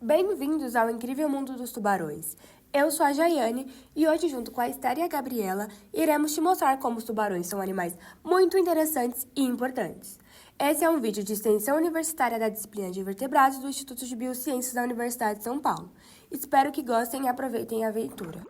Bem-vindos ao incrível mundo dos tubarões. Eu sou a Jaiane e hoje, junto com a Esther e a Gabriela, iremos te mostrar como os tubarões são animais muito interessantes e importantes. Esse é um vídeo de extensão universitária da disciplina de vertebrados do Instituto de Biociências da Universidade de São Paulo. Espero que gostem e aproveitem a aventura.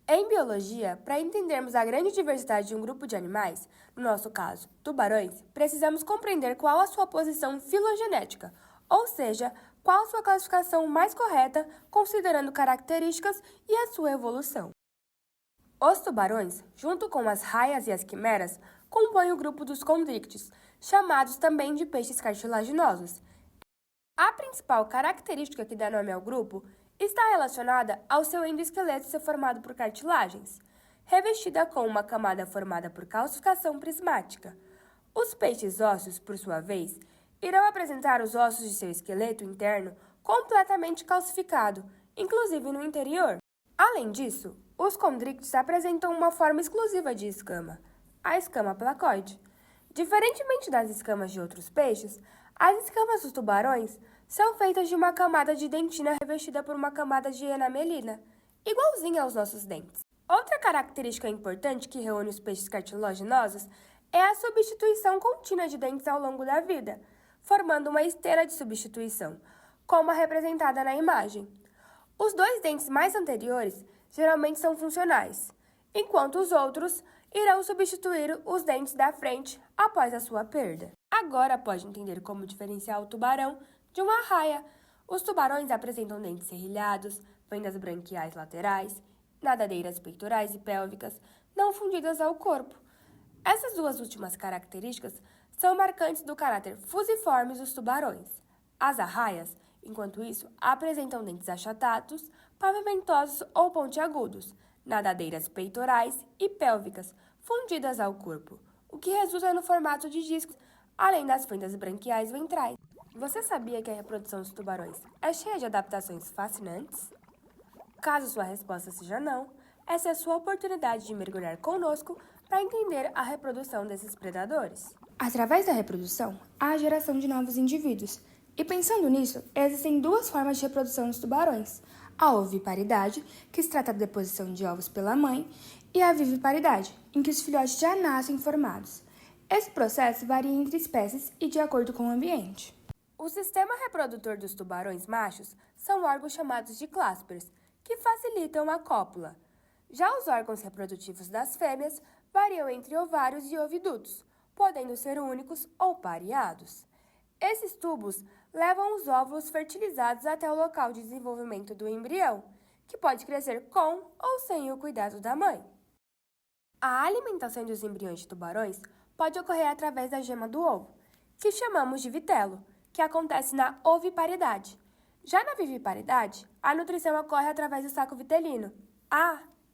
Em biologia, para entendermos a grande diversidade de um grupo de animais, no nosso caso, tubarões, precisamos compreender qual a sua posição filogenética, ou seja, qual sua classificação mais correta, considerando características e a sua evolução. Os tubarões, junto com as raias e as quimeras, compõem o grupo dos condríctios, chamados também de peixes cartilaginosos. A principal característica que dá nome ao grupo está relacionada ao seu endoesqueleto ser formado por cartilagens, revestida com uma camada formada por calcificação prismática. Os peixes ósseos, por sua vez, irão apresentar os ossos de seu esqueleto interno completamente calcificado, inclusive no interior. Além disso, os condríctios apresentam uma forma exclusiva de escama, a escama placoide. Diferentemente das escamas de outros peixes, as escamas dos tubarões são feitas de uma camada de dentina revestida por uma camada de enamelina, igualzinha aos nossos dentes. Outra característica importante que reúne os peixes cartilaginosos é a substituição contínua de dentes ao longo da vida, formando uma esteira de substituição, como a representada na imagem. Os dois dentes mais anteriores geralmente são funcionais, enquanto os outros irão substituir os dentes da frente após a sua perda. Agora pode entender como diferenciar o tubarão de uma arraia. Os tubarões apresentam dentes serrilhados, fendas branquiais laterais, nadadeiras peitorais e pélvicas, não fundidas ao corpo. Essas duas últimas características são marcantes do caráter fusiforme dos tubarões. As arraias, enquanto isso, apresentam dentes achatados, pavimentosos ou pontiagudos, nadadeiras peitorais e pélvicas, fundidas ao corpo, o que resulta no formato de discos, além das fendas branquiais ventrais. Você sabia que a reprodução dos tubarões é cheia de adaptações fascinantes? Caso sua resposta seja não, essa é a sua oportunidade de mergulhar conosco para entender a reprodução desses predadores. Através da reprodução, há a geração de novos indivíduos. E pensando nisso, existem duas formas de reprodução dos tubarões: a oviparidade, que se trata da deposição de ovos pela mãe, e a viviparidade, em que os filhotes já nascem formados. Esse processo varia entre espécies e de acordo com o ambiente. O sistema reprodutor dos tubarões machos são órgãos chamados de cláspers, que facilitam a cópula. Já os órgãos reprodutivos das fêmeas variam entre ovários e ovidutos, podendo ser únicos ou pareados. Esses tubos levam os óvulos fertilizados até o local de desenvolvimento do embrião, que pode crescer com ou sem o cuidado da mãe. A alimentação dos embriões de tubarões pode ocorrer através da gema do ovo, que chamamos de vitelo, que acontece na oviparidade. Já na viviparidade, a nutrição ocorre através do saco vitelino.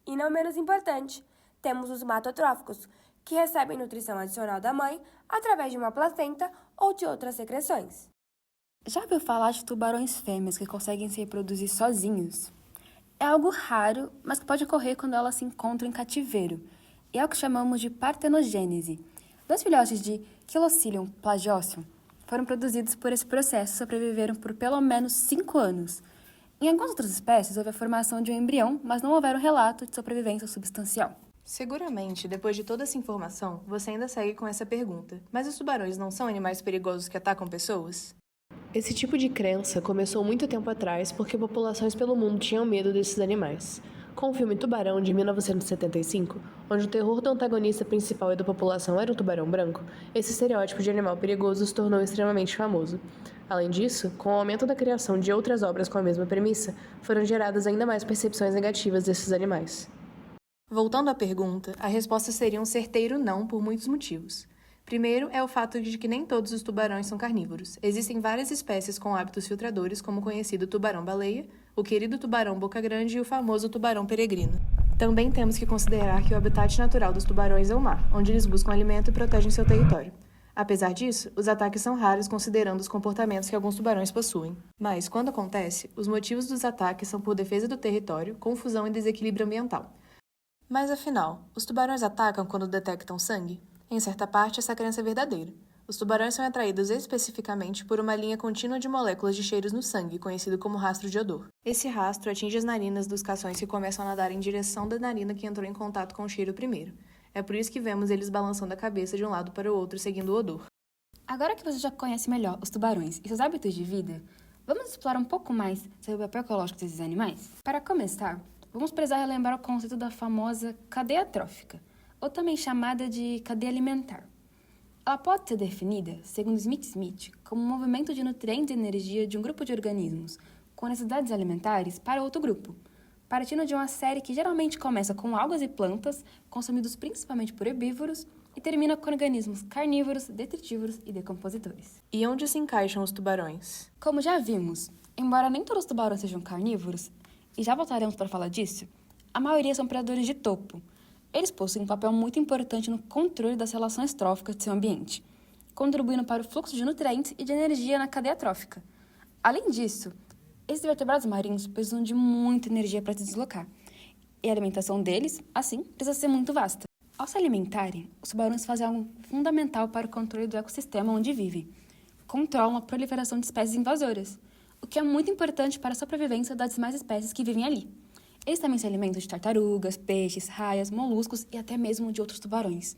E não menos importante, temos os hematotróficos, que recebem nutrição adicional da mãe através de uma placenta ou de outras secreções. Já ouviu falar de tubarões fêmeas que conseguem se reproduzir sozinhos? É algo raro, mas que pode ocorrer quando elas se encontram em cativeiro, e é o que chamamos de partenogênese. 2 filhotes de Chilocilium plagiosum foram produzidos por esse processo e sobreviveram por pelo menos 5 anos. Em algumas outras espécies, houve a formação de um embrião, mas não houver um relato de sobrevivência substancial. Seguramente, depois de toda essa informação, você ainda segue com essa pergunta: mas os tubarões não são animais perigosos que atacam pessoas? Esse tipo de crença começou muito tempo atrás porque populações pelo mundo tinham medo desses animais. Com o filme Tubarão, de 1975, onde o terror do antagonista principal e da população era o tubarão branco, esse estereótipo de animal perigoso se tornou extremamente famoso. Além disso, com o aumento da criação de outras obras com a mesma premissa, foram geradas ainda mais percepções negativas desses animais. Voltando à pergunta, a resposta seria um certeiro não por muitos motivos. Primeiro é o fato de que nem todos os tubarões são carnívoros. Existem várias espécies com hábitos filtradores, como o conhecido tubarão-baleia, o querido tubarão boca-grande e o famoso tubarão peregrino. Também temos que considerar que o habitat natural dos tubarões é o mar, onde eles buscam alimento e protegem seu território. Apesar disso, os ataques são raros considerando os comportamentos que alguns tubarões possuem. Mas, quando acontece, os motivos dos ataques são por defesa do território, confusão e desequilíbrio ambiental. Mas afinal, os tubarões atacam quando detectam sangue? Em certa parte, essa crença é verdadeira. Os tubarões são atraídos especificamente por uma linha contínua de moléculas de cheiros no sangue, conhecido como rastro de odor. Esse rastro atinge as narinas dos cações que começam a nadar em direção da narina que entrou em contato com o cheiro primeiro. É por isso que vemos eles balançando a cabeça de um lado para o outro, seguindo o odor. Agora que você já conhece melhor os tubarões e seus hábitos de vida, vamos explorar um pouco mais sobre o papel ecológico desses animais? Para começar, vamos precisar relembrar o conceito da famosa cadeia trófica, ou também chamada de cadeia alimentar. Ela pode ser definida, segundo Smith, como um movimento de nutrientes e energia de um grupo de organismos com necessidades alimentares para outro grupo, partindo de uma série que geralmente começa com algas e plantas, consumidos principalmente por herbívoros, e termina com organismos carnívoros, detritívoros e decompositores. E onde se encaixam os tubarões? Como já vimos, embora nem todos os tubarões sejam carnívoros, e já voltaremos para falar disso, a maioria são predadores de topo. Eles possuem um papel muito importante no controle das relações tróficas de seu ambiente, contribuindo para o fluxo de nutrientes e de energia na cadeia trófica. Além disso, esses vertebrados marinhos precisam de muita energia para se deslocar, e a alimentação deles, assim, precisa ser muito vasta. Ao se alimentarem, os tubarões fazem algo fundamental para o controle do ecossistema onde vivem. Controlam a proliferação de espécies invasoras, o que é muito importante para a sobrevivência das demais espécies que vivem ali. Eles também se alimentam de tartarugas, peixes, raias, moluscos e até mesmo de outros tubarões.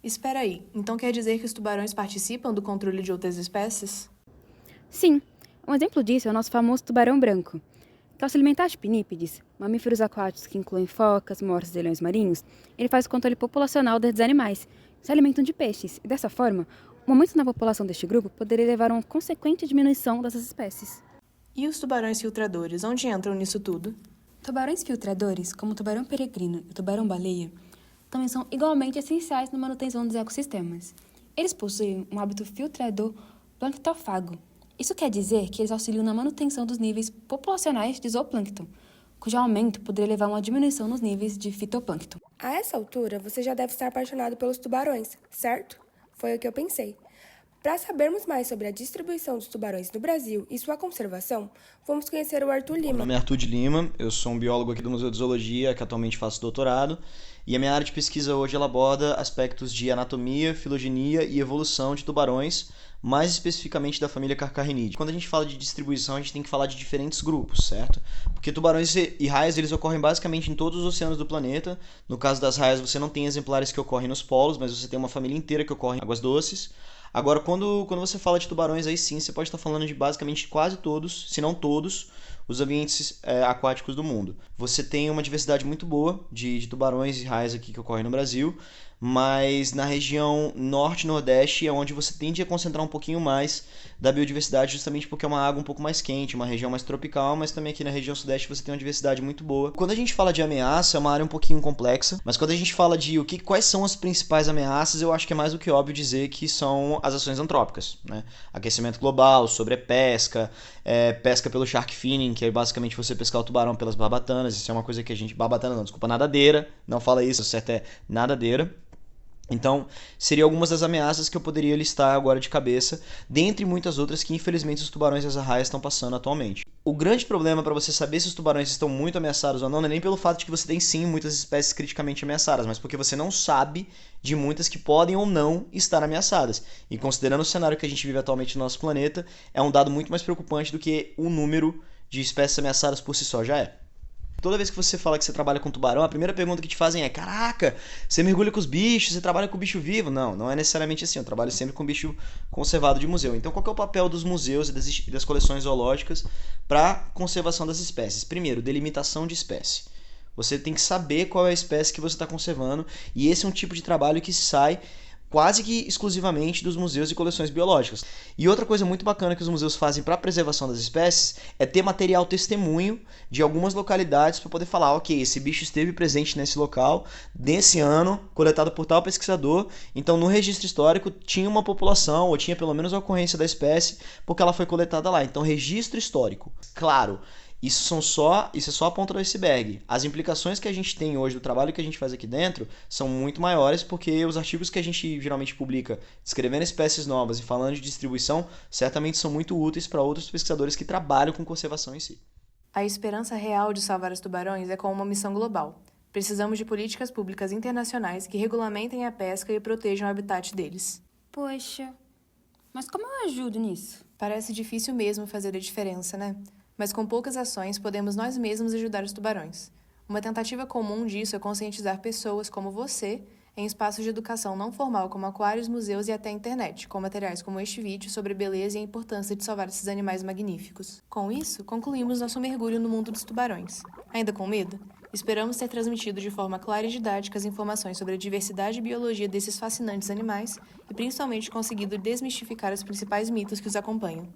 Espera aí, então quer dizer que os tubarões participam do controle de outras espécies? Sim, um exemplo disso é o nosso famoso tubarão branco, que ao se alimentar de pinípedes, mamíferos aquáticos que incluem focas, morsas e leões marinhos, ele faz o controle populacional desses animais, que se alimentam de peixes, e dessa forma, o aumento na população deste grupo poderia levar a uma consequente diminuição dessas espécies. E os tubarões filtradores, onde entram nisso tudo? Tubarões filtradores, como o tubarão peregrino e o tubarão-baleia, também são igualmente essenciais na manutenção dos ecossistemas. Eles possuem um hábito filtrador planctófago. Isso quer dizer que eles auxiliam na manutenção dos níveis populacionais de zooplâncton, cujo aumento poderia levar a uma diminuição nos níveis de fitoplâncton. A essa altura, você já deve estar apaixonado pelos tubarões, certo? Foi o que eu pensei. Para sabermos mais sobre a distribuição dos tubarões no Brasil e sua conservação, vamos conhecer o Arthur Lima. Meu nome é Arthur de Lima, eu sou um biólogo aqui do Museu de Zoologia, que atualmente faço doutorado, e a minha área de pesquisa hoje ela aborda aspectos de anatomia, filogenia e evolução de tubarões, mais especificamente da família Carcharinidae. Quando a gente fala de distribuição, a gente tem que falar de diferentes grupos, certo? Porque tubarões e raias eles ocorrem basicamente em todos os oceanos do planeta. No caso das raias, você não tem exemplares que ocorrem nos polos, mas você tem uma família inteira que ocorre em águas doces. Agora, quando você fala de tubarões, aí sim você pode estar falando de basicamente quase todos, se não todos, os ambientes aquáticos do mundo. Você tem uma diversidade muito boa de tubarões e raias aqui que ocorrem no Brasil, mas na região norte e nordeste é onde você tende a concentrar um pouquinho mais da biodiversidade, justamente porque é uma água um pouco mais quente, uma região mais tropical, mas também aqui na região sudeste você tem uma diversidade muito boa. Quando a gente fala de ameaça, é uma área um pouquinho complexa, mas quando a gente fala de quais são as principais ameaças, eu acho que é mais do que óbvio dizer que são as ações antrópicas, né? Aquecimento global, sobrepesca, pesca pelo shark finning, que é basicamente você pescar o tubarão pelas barbatanas. Isso é uma coisa que a gente... Barbatana não, desculpa, nadadeira. Não fala isso, o certo é nadadeira. Então, seriam algumas das ameaças que eu poderia listar agora de cabeça, dentre muitas outras que infelizmente os tubarões e as arraias estão passando atualmente. O grande problema para você saber se os tubarões estão muito ameaçados ou não é nem pelo fato de que você tem sim muitas espécies criticamente ameaçadas, mas porque você não sabe de muitas que podem ou não estar ameaçadas. E considerando o cenário que a gente vive atualmente no nosso planeta, é um dado muito mais preocupante do que o número de espécies ameaçadas por si só já é. Toda vez que você fala que você trabalha com tubarão, a primeira pergunta que te fazem é: caraca, você mergulha com os bichos, você trabalha com bicho vivo? Não, não é necessariamente assim. Eu trabalho sempre com bicho conservado de museu. Então, qual que é o papel dos museus e das coleções zoológicas para conservação das espécies? Primeiro, delimitação de espécie. Você tem que saber qual é a espécie que você está conservando, e esse é um tipo de trabalho que sai quase que exclusivamente dos museus e coleções biológicas. E outra coisa muito bacana que os museus fazem para a preservação das espécies é ter material testemunho de algumas localidades para poder falar: ok, esse bicho esteve presente nesse local, nesse ano, coletado por tal pesquisador, então no registro histórico tinha uma população, ou tinha pelo menos a ocorrência da espécie, porque ela foi coletada lá. Então, registro histórico. Claro, isso é só a ponta do iceberg. As implicações que a gente tem hoje do trabalho que a gente faz aqui dentro são muito maiores, porque os artigos que a gente geralmente publica descrevendo espécies novas e falando de distribuição certamente são muito úteis para outros pesquisadores que trabalham com conservação em si. A esperança real de salvar os tubarões é com uma missão global. Precisamos de políticas públicas internacionais que regulamentem a pesca e protejam o habitat deles. Poxa, Mas como eu ajudo nisso? Parece difícil mesmo fazer a diferença, né? Mas com poucas ações podemos nós mesmos ajudar os tubarões. Uma tentativa comum disso é conscientizar pessoas como você em espaços de educação não formal como aquários, museus e até a internet, com materiais como este vídeo sobre a beleza e a importância de salvar esses animais magníficos. Com isso, concluímos nosso mergulho no mundo dos tubarões. Ainda com medo? Esperamos ter transmitido de forma clara e didática as informações sobre a diversidade e biologia desses fascinantes animais e principalmente conseguido desmistificar os principais mitos que os acompanham.